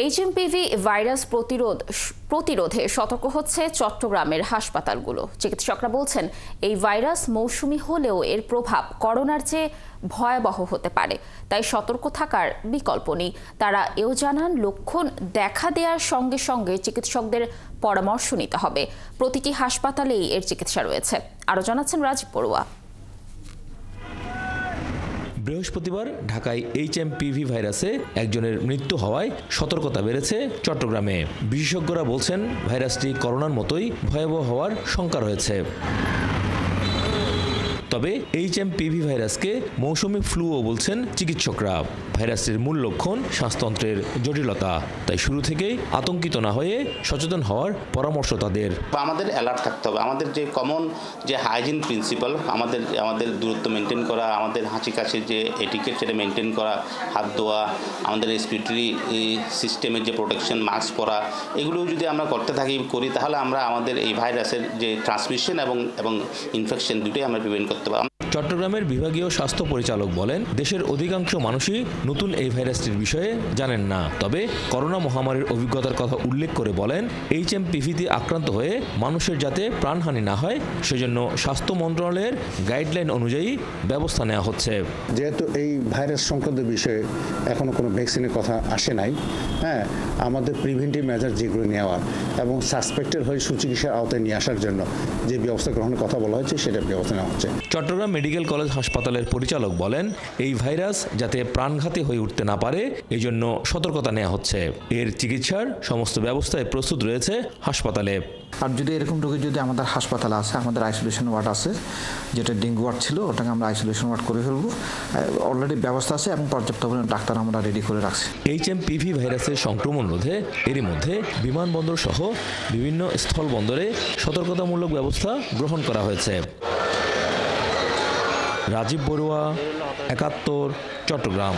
HMPV virus প্রতিরোধে সতর্ক হচ্ছে চট্টগ্রামের হাসপাতালগুলো। চিকিৎসকরা বলছেন, এই ভাইরাস মৌসুমি হলেও এর প্রভাব করোনার চেয়ে ভয়াবহ হতে পারে, তাই সতর্ক থাকার বিকল্প নেই। তারা এও জানান, লক্ষণ দেখা দেওয়ার সঙ্গে সঙ্গে চিকিৎসকদের পরামর্শ নিতে হবে। প্রতিটি হাসপাতালেই এর চিকিৎসা রয়েছে। আরও জানাচ্ছেন রাজীব বড়ুয়া। বৃহস্পতিবার ঢাকায় এইচএমপিভি ভাইরাসে একজনের মৃত্যু হওয়ায় সতর্কতা বেড়েছে চট্টগ্রামে। বিশেষজ্ঞরা বলছেন, ভাইরাসটি করোনার মতোই ভয়াবহ হওয়ার শঙ্কা রয়েছে। তবে এইচএমপিভি ভাইরাসকে মৌসুমি ফ্লুও বলছেন চিকিৎসকরা। ভাইরাসের মূল লক্ষণ শ্বাসতন্ত্রের জটিলতা, তাই শুরু থেকেই আতঙ্কিত না হয়ে সচেতন হওয়ার পরামর্শ তাদের। আমাদের অ্যালার্ট থাকতে হবে। আমাদের যে কমন যে হাইজিন প্রিন্সিপাল, আমাদের দূরত্ব মেনটেন করা, আমাদের হাঁচি কাশির যে এটিকেট সেটা মেনটেন করা, হাত ধোয়া, আমাদের রেসপিরেটরি সিস্টেমের যে প্রোটেকশন, মাস্ক পরা, এগুলো যদি আমরা করতে করি তাহলে আমরা আমাদের এই ভাইরাসের যে ট্রান্সমিশন এবং ইনফেকশন দুটোই আমরা প্রিভেন্ট করতে পারি। চট্টগ্রামের বিভাগীয় স্বাস্থ্য পরিচালক বলেন, দেশের অধিকাংশ মানুষই নতুন এই ভাইরাসটির বিষয়ে জানেন না। তবে করোনা মহামারীর অভিজ্ঞতার কথা উল্লেখ করে বলেন, এইচএমপিভিতে আক্রান্ত হয়ে মানুষের যাতে প্রাণহানি না হয় সেজন্য স্বাস্থ্য মন্ত্রণালয়ের গাইডলাইন অনুযায়ী ব্যবস্থা নেওয়া হচ্ছে। যেহেতু এই ভাইরাস সংক্রান্ত বিষয়ে এখনো কোনো ভ্যাকসিনের কথা আসে নাই, আমাদের প্রিভেন্টিভ মেজার যেগুলো নেওয়া এবং সাসপেক্টেড হয়ে সুচিকিৎসার আওতায় নিয়ে আসার জন্য যে ব্যবস্থা গ্রহণের কথা বলা হয়েছে সেটা ব্যবস্থা নেওয়া হচ্ছে। চট্টগ্রাম মেডিকেল কলেজ হাসপাতালের পরিচালক বলেন, এই ভাইরাস যাতে প্রাণঘাতী হয়ে উঠতে না পারে এই জন্য সতর্কতা নেওয়া হচ্ছে। এর চিকিৎসার সমস্ত ব্যবস্থায় প্রস্তুত রয়েছে হাসপাতালে। আর যদি এরকম রোগী যদি আমাদের হাসপাতালে আছে, আমাদের আইসোলেশন ওয়ার্ড আছে, যেটা ডেঙ্গু ওয়ার্ড ছিল ওটাকে আমরা আইসোলেশন ওয়ার্ড করে ফেলবো। অলরেডি ব্যবস্থা আছে এবং পর্যাপ্ত পরিমাণ ডাক্তার আমরা রেডি করে রাখছি। এইচএমপিভি ভাইরাসের সংক্রমণ রোধে এরই মধ্যে বিমানবন্দর সহ বিভিন্ন স্থলবন্দরে সতর্কতামূলক ব্যবস্থা গ্রহণ করা হয়েছে। রাজীব বড়ুয়া, ৭১, চট্টগ্রাম।